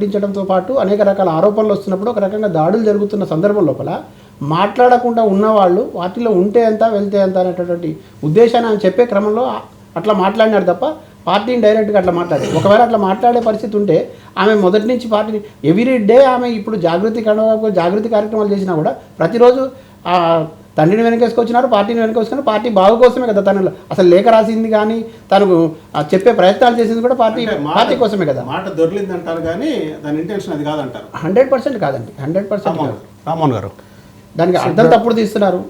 ఖండించడంతో పాటు అనేక రకాల ఆరోపణలు వస్తున్నప్పుడు ఒక రకంగా దాడులు జరుగుతున్న సందర్భం లోపల మాట్లాడకుండా ఉన్నవాళ్ళు వాటిలో ఉంటే ఎంత వెళ్తే ఎంత అనేటటువంటి ఉద్దేశాన్ని ఆయన చెప్పే క్రమంలో అట్లా మాట్లాడినాడు తప్ప పార్టీని డైరెక్ట్గా అట్లా మాట్లాడారు. ఒకవేళ అట్లా మాట్లాడే పరిస్థితి ఉంటే ఆమె మొదటి నుంచి పార్టీని ఎవ్రీ డే ఆమె ఇప్పుడు జాగృతి కార్యక్రమాలు చేసినా కూడా ప్రతిరోజు తండ్రిని వెనకేసుకొచ్చినారు, పార్టీని వెనకేసుకున్నారు. పార్టీ బాగు కోసమే కదా తను అసలు లేఖ రాసింది కానీ తనకు చెప్పే ప్రయత్నాలు చేసింది కూడా పార్టీ కోసమే కదా. మాట దొరికింది అంటారు కానీ దాని ఇంటెన్షన్ అది కాదంటారు. 100% కాదండి, 100% రామ్మోహన్ గారు దానికి అర్థం తప్పుడు తీస్తున్నారు.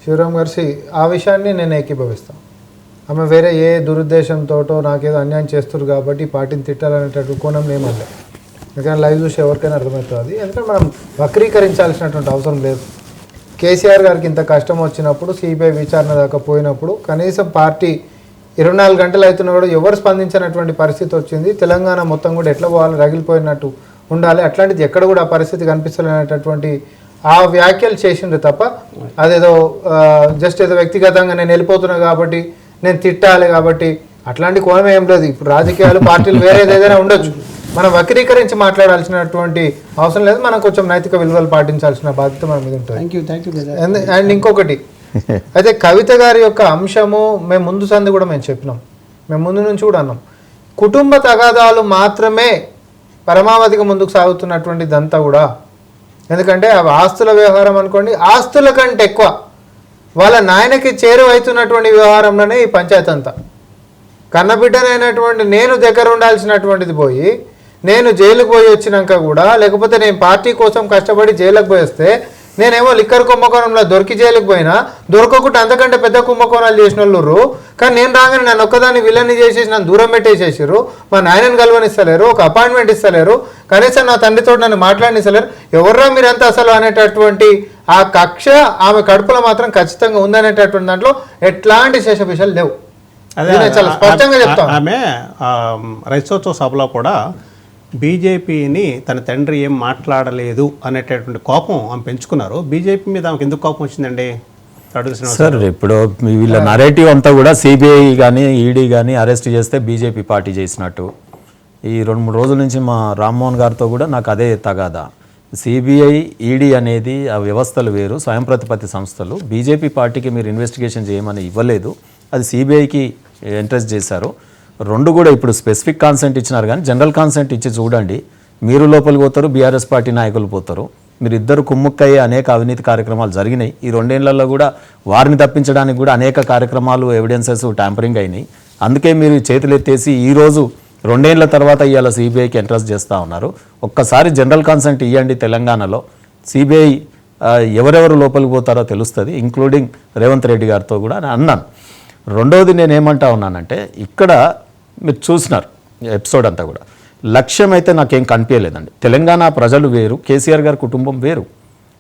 శివరామ్ గారు ఆ విషయాన్ని నేను ఏకీభవిస్తాను. ఆమె వేరే ఏ దురుద్దేశంతో నాకేదో అన్యాయం చేస్తారు కాబట్టి పార్టీని తిట్టాలనేటటువంటి కోణం ఏమన్నా, ఎందుకంటే లైవ్ చూసి ఎవరికైనా అర్థమవుతుంది. ఎందుకంటే మనం వక్రీకరించాల్సినటువంటి అవసరం లేదు. కేసీఆర్ గారికి ఇంత కష్టం వచ్చినప్పుడు సిబిఐ విచారణ దాకా పోయినప్పుడు కనీసం పార్టీ 24 గంటలు అవుతున్నా కూడా ఎవరు స్పందించినటువంటి పరిస్థితి వచ్చింది. తెలంగాణ మొత్తం కూడా ఎట్లా పోవాలి, రగిలిపోయినట్టు ఉండాలి, అట్లాంటిది ఎక్కడ కూడా ఆ పరిస్థితి కనిపిస్తలేనటువంటి ఆ వ్యాఖ్యలు చేసిండ్రు తప్ప అదేదో జస్ట్ ఏదో వ్యక్తిగతంగా నేను వెళ్ళిపోతున్నా కాబట్టి నేను తిట్టాలి కాబట్టి అట్లాంటి కోణం ఏం లేదు. ఇప్పుడు రాజకీయాలు పార్టీలు వేరేది ఏదైనా ఉండొచ్చు, మనం వక్రీకరించి మాట్లాడాల్సినటువంటి అవసరం లేదు. మనం కొంచెం నైతిక విలువలు పాటించాల్సిన బాధ్యత మన మీద ఉంటుంది. అండ్ ఇంకొకటి అయితే కవిత గారి యొక్క అంశము మేము ముందు సంది కూడా మేము చెప్పినాం, మేము ముందు నుంచి కూడా అన్నాం, కుటుంబ తగాదాలు మాత్రమే పరమావధిగా ముందుకు సాగుతున్నటువంటిదంతా కూడా. ఎందుకంటే అవి ఆస్తుల వ్యవహారం అనుకోండి, ఆస్తుల కంటే ఎక్కువ వాళ్ళ నాయనకి చేరువైతున్నటువంటి వ్యవహారంలోనే ఈ పంచాయతీ అంతా. కన్నబిడ్డనైనటువంటి నేను దగ్గర ఉండాల్సినటువంటిది పోయి నేను జైలుకు పోయి వచ్చినాక కూడా, లేకపోతే నేను పార్టీ కోసం కష్టపడి జైలుకు పోయి వస్తే నేనేమో లిక్కర్ కుంభకోణంలో దొరికి జైలుకు పోయినా, దొరకకుండా అంతకంటే పెద్ద కుంభకోణాలు చేసిన వాళ్ళు. కానీ నేను రాగానే నన్ను ఒక్కదాన్ని విలన్ని చేసేసి నన్ను దూరం పెట్టేసేసారు. మా నాయనని కలవనిస్తలేరు, ఒక అపాయింట్మెంట్ ఇస్తలేరు, కనీసం నా తండ్రితో నన్ను మాట్లాడనిస్తలేరు. ఎవర్రా మీరంతా అసలు అనేటటువంటి ఆ కక్ష ఆమె కడుపులో మాత్రం ఖచ్చితంగా ఉందనేటటువంటి దాంట్లో ఎట్లాంటి శేషభిషాలు లేవు. చాలా స్పష్టంగా చెప్తాను. ఆమె రైతోత్సవ సభలో కూడా బీజేపీని తన తండ్రి ఏం మాట్లాడలేదు అనేటటువంటి కోపం ఆమె పెంచుకున్నారు. బీజేపీ మీద ఆమెకు ఎందుకు కోపం వచ్చిందండి? సార్ ఇప్పుడు వీళ్ళ నరేటివ్ అంతా కూడా సిబిఐ కానీ ఈడీ కానీ అరెస్ట్ చేస్తే బీజేపీ పార్టీ చేసినట్టు. ఈ 2-3 రోజుల నుంచి మా రామ్మోహన్ గారితో కూడా నాకు అదే తగాదా. సిబిఐ ఈడీ అనేది ఆ వ్యవస్థలు వేరు, స్వయం ప్రతిపత్తి సంస్థలు. బీజేపీ పార్టీకి మీరు ఇన్వెస్టిగేషన్ చేయమని ఇవ్వలేదు, అది సిబిఐకి ఇంట్రెస్ట్ చేశారు. 2 కూడా ఇప్పుడు స్పెసిఫిక్ కాన్సెంట్ ఇచ్చినారు కానీ జనరల్ కాన్సెంట్ ఇచ్చి చూడండి, మీరు లోపలికి పోతారు, బీఆర్ఎస్ పార్టీ నాయకులు పోతారు. మీరు ఇద్దరు కుమ్ముక్కయ్యే అనేక అవినీతి కార్యక్రమాలు జరిగినాయి. ఈ 2 ఏళ్లలో కూడా వారిని తప్పించడానికి కూడా అనేక కార్యక్రమాలు ఎవిడెన్సెస్ ట్యాంపరింగ్ అయినాయి. అందుకే మీరు చేతులు ఎత్తేసి ఈరోజు 2 ఏళ్ల తర్వాత ఇవాళ సిబిఐకి ఇంట్రెస్ట్ చేస్తూ ఉన్నారు. ఒక్కసారి జనరల్ కాన్సెంట్ ఇవ్వండి తెలంగాణలో, సిబిఐ ఎవరెవరు లోపలికి పోతారో తెలుస్తుంది, ఇంక్లూడింగ్ రేవంత్ రెడ్డి గారితో కూడా అన్నాను. రెండవది నేనేమంటా ఉన్నానంటే, ఇక్కడ మీరు చూసినారు ఎపిసోడ్ అంతా కూడా, లక్ష్యం అయితే నాకేం కనిపించలేదండి. తెలంగాణ ప్రజలు వేరు, కేసీఆర్ గారి కుటుంబం వేరు.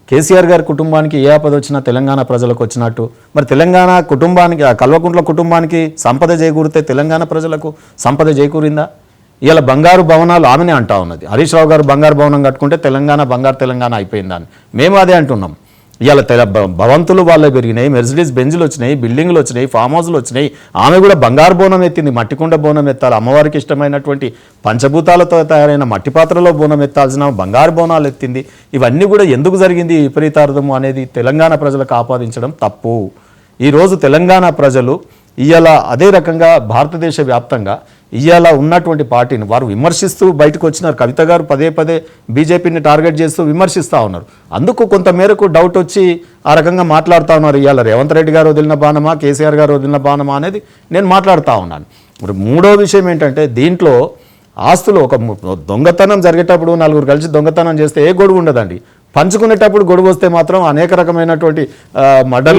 కేసీఆర్ గారి కుటుంబానికి ఏ ఆపద వచ్చినా తెలంగాణ ప్రజలకు వచ్చినట్టు, మరి తెలంగాణ కుటుంబానికి, కల్వకుంట్ల కుటుంబానికి సంపద చేకూరితే తెలంగాణ ప్రజలకు సంపద చేకూరిందా? ఇవాళ బంగారు భవనాలు ఆమెనే అంటా ఉన్నది. హరీష్ రావు గారు బంగారు భవనం కట్టుకుంటే తెలంగాణ బంగారు తెలంగాణ అయిపోయిందని మేము అదే అంటున్నాం. ఇవాళ భవంతులు వాళ్ళే పెరిగినాయి, మెర్సిడీస్ బెంజులు వచ్చినాయి, బిల్డింగ్లు వచ్చినాయి, ఫామ్ హౌస్లు వచ్చినాయి. ఆమె కూడా బంగారు బోనం ఎత్తింది, మట్టికుండ బోనం ఎత్తాలి. అమ్మవారికి ఇష్టమైనటువంటి పంచభూతాలతో తయారైన మట్టి పాత్రలో బోనం ఎత్తాల్సిన బంగారు బోనాలు ఎత్తింది. ఇవన్నీ కూడా ఎందుకు జరిగింది విపరీతార్థము అనేది తెలంగాణ ప్రజలకు ఆపాదించడం తప్పు. ఈరోజు తెలంగాణ ప్రజలు ఇవాళ అదే రకంగా భారతదేశ వ్యాప్తంగా ఇవాళ ఉన్నటువంటి పార్టీని వారు విమర్శిస్తూ బయటకు వచ్చినారు. కవిత గారు పదే బీజేపీని టార్గెట్ చేస్తూ విమర్శిస్తూ ఉన్నారు. అందుకు కొంత మేరకు డౌట్ వచ్చి ఆ రకంగా మాట్లాడుతూ ఉన్నారు. ఇవాళ రేవంత్ రెడ్డి గారు వదిలిన బాణమా, కేసీఆర్ గారు వదిలిన బాణమా అనేది నేను మాట్లాడుతూ ఉన్నాను. మరి 3వ విషయం ఏంటంటే, దీంట్లో ఆస్తులు ఒక దొంగతనం జరిగేటప్పుడు 4 కలిసి దొంగతనం చేస్తే ఏ గొడవ ఉండదండి. పంచుకునేటప్పుడు గొడవ వస్తే మాత్రం అనేక రకమైనటువంటి మడ్డలు